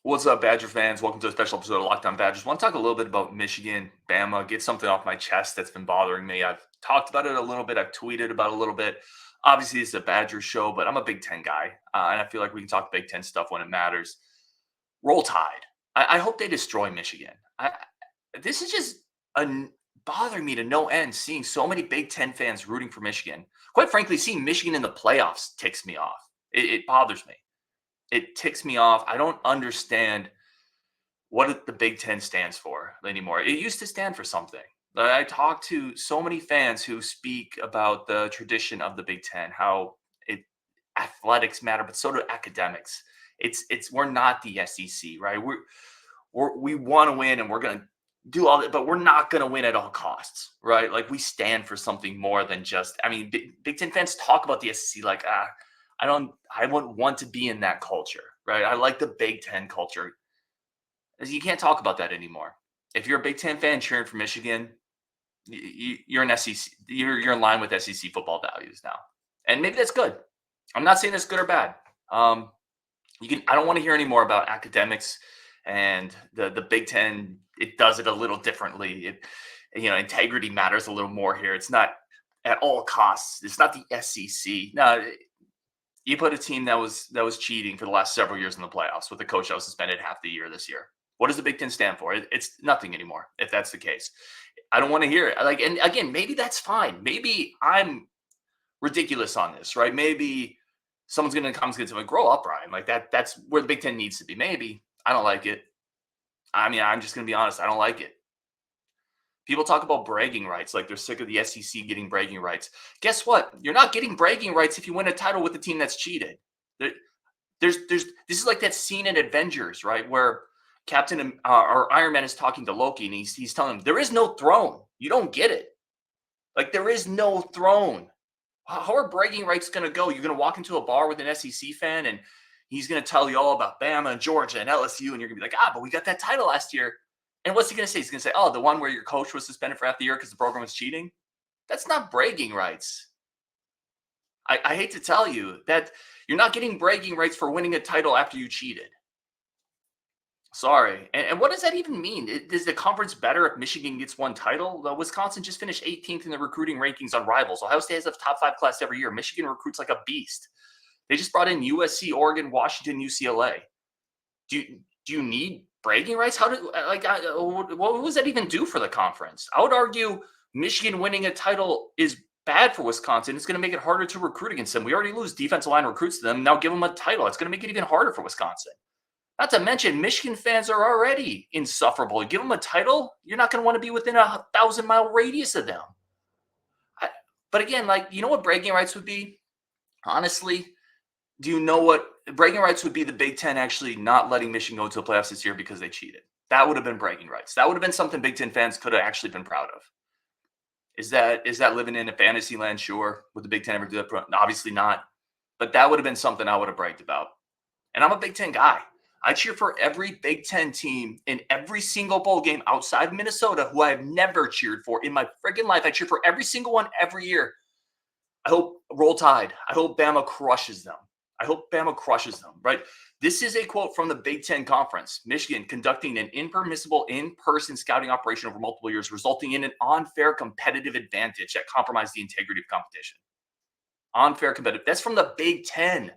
What's up, Badger fans? Welcome to a special episode of Locked On Badgers. I want to talk a little bit about Michigan, Bama, get something off my chest that's been bothering me. I've talked about it a little bit. I've tweeted about it a little bit. Obviously, it's a Badger show, but I'm a Big Ten guy, and I feel like we can talk Big Ten stuff when it matters. Roll Tide. I hope they destroy Michigan. This is just bothering me to no end, seeing so many Big Ten fans rooting for Michigan. Quite frankly, seeing Michigan in the playoffs ticks me off. It bothers me. It ticks me off. I don't understand what the Big Ten stands for anymore. It used to stand for something. I talk to so many fans who speak about the tradition of the Big Ten, how it athletics matter, but so do academics. It's we're not the SEC, right? We want to win and we're going to do all that, but we're not going to win at all costs, right? Like we stand for something more than just. I mean, Big Ten fans talk about the SEC like I wouldn't want to be in that culture, right? I like the Big Ten culture. You can't talk about that anymore. If you're a Big Ten fan cheering for Michigan, you're an SEC. You're in line with SEC football values now, and maybe that's good. I'm not saying that's good or bad. I don't want to hear any more about academics and the Big Ten. It does it a little differently. Integrity matters a little more here. It's not at all costs. It's not the SEC. No, you put a team that was cheating for the last several years in the playoffs with a coach that was suspended half the year this year. What does the Big Ten stand for? It's nothing anymore, if that's the case. I don't want to hear it. And again, maybe that's fine. Maybe I'm ridiculous on this, right? Maybe someone's going to come and say, grow up, Ryan. Like that's where the Big Ten needs to be. Maybe. I don't like it. I mean, I'm just going to be honest. I don't like it. People talk about bragging rights, like they're sick of the SEC getting bragging rights. Guess what? You're not getting bragging rights if you win a title with a team that's cheated. This is like that scene in Avengers, right, where Captain or Iron Man is talking to Loki, and he's telling him there is no throne. You don't get it. Like there is no throne. How are bragging rights going to go? You're going to walk into a bar with an SEC fan, and he's going to tell you all about Bama and Georgia and LSU, and you're going to be like, but we got that title last year. And what's he going to say? He's going to say, the one where your coach was suspended for half the year because the program was cheating? That's not bragging rights. I hate to tell you that you're not getting bragging rights for winning a title after you cheated. Sorry. And what does that even mean? Is the conference better if Michigan gets one title? Wisconsin just finished 18th in the recruiting rankings on Rivals. Ohio State has a top 5 class every year. Michigan recruits like a beast. They just brought in USC, Oregon, Washington, UCLA. Do you need bragging rights? What does that even do for the conference? I would argue Michigan winning a title is bad for Wisconsin. It's going to make it harder to recruit against them. We already lose defensive line recruits to them. Now give them a title. It's going to make it even harder for Wisconsin. Not to mention, Michigan fans are already insufferable. You give them a title, you're not going to want to be within a 1,000-mile radius of them. But again, you know what bragging rights would be? Honestly, do you know what bragging rights would be? The Big Ten actually not letting Michigan go to the playoffs this year because they cheated. That would have been bragging rights. That would have been something Big Ten fans could have actually been proud of. Is that living in a fantasy land? Sure. Would the Big Ten ever do that? Obviously not. But that would have been something I would have bragged about. And I'm a Big Ten guy. I cheer for every Big Ten team in every single bowl game outside Minnesota who I have never cheered for in my friggin' life. I cheer for every single one every year. I hope Roll Tide. I hope Bama crushes them. Right? This is a quote from the Big Ten Conference. Michigan conducting an impermissible in-person scouting operation over multiple years, resulting in an unfair competitive advantage that compromised the integrity of competition. Unfair competitive. That's from the Big Ten.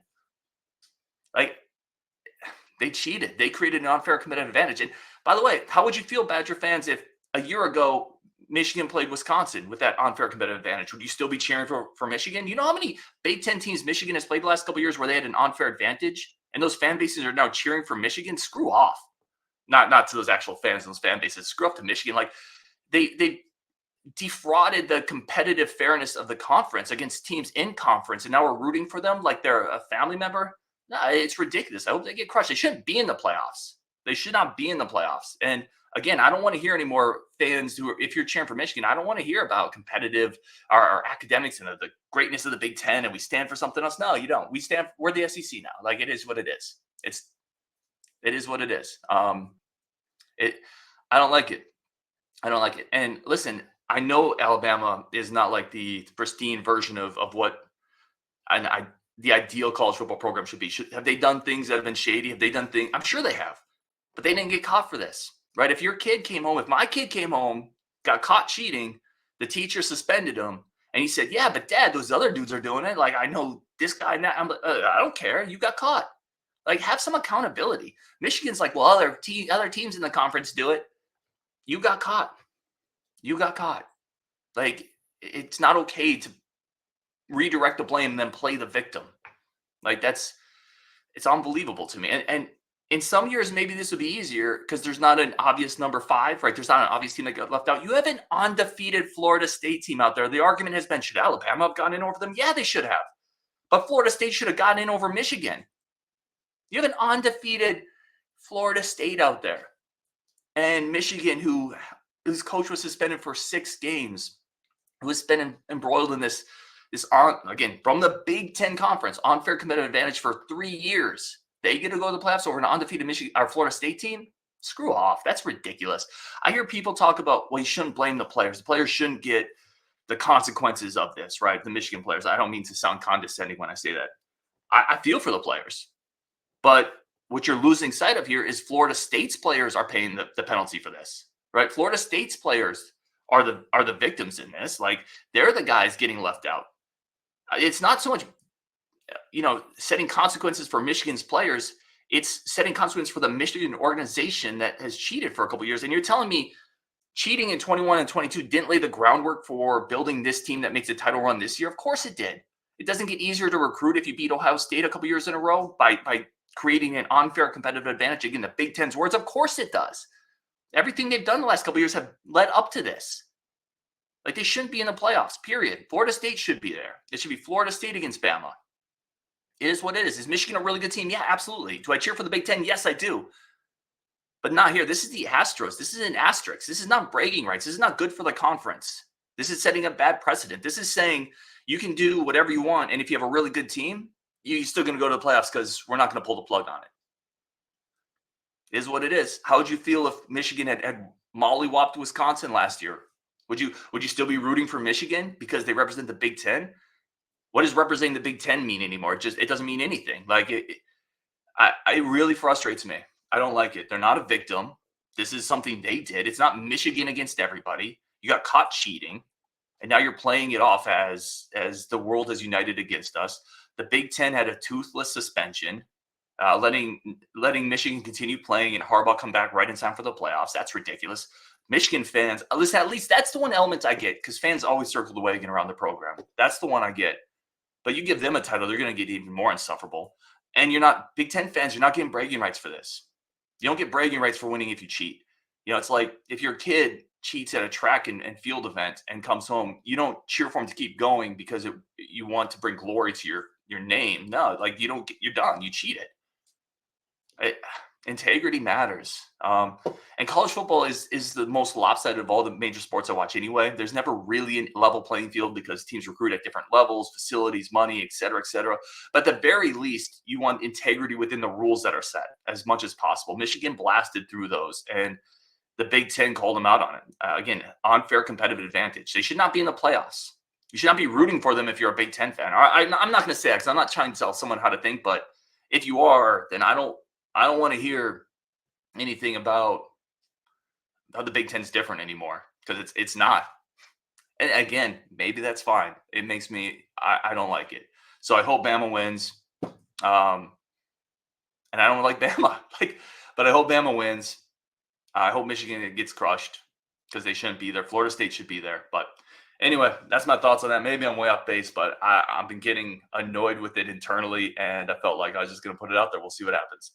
They cheated. They created an unfair competitive advantage. And by the way, how would you feel, Badger fans, if a year ago Michigan played Wisconsin with that unfair competitive advantage? Would you still be cheering for Michigan? You know how many Big Ten teams Michigan has played the last couple of years where they had an unfair advantage, and those fan bases are now cheering for Michigan? Screw off. Not to those actual fans, those fan bases. Screw up to Michigan. They defrauded the competitive fairness of the conference against teams in conference, and now we're rooting for them like they're a family member. No, it's ridiculous. I hope they get crushed. They shouldn't be in the playoffs. They should not be in the playoffs. And again, I don't want to hear any more fans if you're cheering for Michigan, I don't want to hear about competitive or academics and the greatness of the Big Ten and we stand for something else. No, you don't. We're the SEC now. It is what it is. It is what it is. I don't like it. And listen, I know Alabama is not like the pristine version of what the ideal college football program should be. Have they done things that have been shady? Have they done things? I'm sure they have. but they didn't get caught for this, right? If my kid came home, got caught cheating, the teacher suspended him, and he said, "Yeah, but Dad, those other dudes are doing it. Like I know this guy now." I'm like, "I don't care. You got caught. Like have some accountability." Michigan's like, "Well, other teams in the conference do it. You got caught. You got caught. Like it's not okay to redirect the blame and then play the victim. Like it's unbelievable to me. And in some years, maybe this would be easier because there's not an obvious number five, right? There's not an obvious team that got left out. You have an undefeated Florida State team out there. The argument has been, should Alabama have gotten in over them? Yeah, they should have. But Florida State should have gotten in over Michigan. You have an undefeated Florida State out there. And Michigan, whose coach was suspended for 6 games, who has been embroiled in this again, from the Big Ten Conference, unfair competitive advantage for 3 years. They get to go to the playoffs over an undefeated Michigan or Florida State team? Screw off. That's ridiculous. I hear people talk about, well, you shouldn't blame the players. The players shouldn't get the consequences of this, right? The Michigan players. I don't mean to sound condescending when I say that. I feel for the players. But what you're losing sight of here is Florida State's players are paying the penalty for this, right? Florida State's players are the victims in this. Like they're the guys getting left out. It's not so much, setting consequences for Michigan's players. It's setting consequences for the Michigan organization that has cheated for a couple of years. And you're telling me cheating in 21 and 22 didn't lay the groundwork for building this team that makes a title run this year? Of course it did. It doesn't get easier to recruit if you beat Ohio State a couple years in a row by creating an unfair competitive advantage. Again, the Big Ten's words, of course it does. Everything they've done the last couple of years have led up to this. Like they shouldn't be in the playoffs, period. Florida State should be there. It should be Florida State against Bama. It is what it is. Is Michigan a really good team? Yeah, absolutely. Do I cheer for the Big Ten? Yes, I do. But not here. This is the Astros. This is an asterisk. This is not bragging rights. This is not good for the conference. This is setting a bad precedent. This is saying you can do whatever you want, and if you have a really good team, you're still going to go to the playoffs because we're not going to pull the plug on it. It is what it is. How would you feel if Michigan had mollywopped Wisconsin last year? Would you still be rooting for Michigan because they represent the Big Ten? What does representing the Big Ten mean anymore? It doesn't mean anything. Like it really frustrates me. I don't like it. They're not a victim. This is something they did. It's not Michigan against everybody. You got caught cheating, and now you're playing it off as the world has united against us. The Big Ten had a toothless suspension, letting Michigan continue playing and Harbaugh come back right in time for the playoffs. That's ridiculous. Michigan fans, listen, at least that's the one element I get because fans always circle the wagon around the program. That's the one I get. But you give them a title, they're going to get even more insufferable. And you're not Big Ten fans, you're not getting bragging rights for this. You don't get bragging rights for winning if you cheat. It's like if your kid cheats at a track and field event and comes home, you don't cheer for him to keep going because you want to bring glory to your name. No, like you're done. You cheated. Integrity matters. And college football is the most lopsided of all the major sports I watch anyway. There's never really a level playing field because teams recruit at different levels, facilities, money, et cetera, et cetera. But at the very least, you want integrity within the rules that are set as much as possible. Michigan blasted through those, and the Big Ten called them out on it. Again, unfair competitive advantage. They should not be in the playoffs. You should not be rooting for them if you're a Big Ten fan. I'm not going to say that because I'm not trying to tell someone how to think, but if you are, then I don't want to hear anything about how the Big Ten's different anymore because it's not. And again, maybe that's fine. It makes me I don't like it. So I hope Bama wins. And I don't like Bama. But I hope Bama wins. I hope Michigan gets crushed because they shouldn't be there. Florida State should be there. But anyway, that's my thoughts on that. Maybe I'm way off base, but I've been getting annoyed with it internally, and I felt like I was just going to put it out there. We'll see what happens.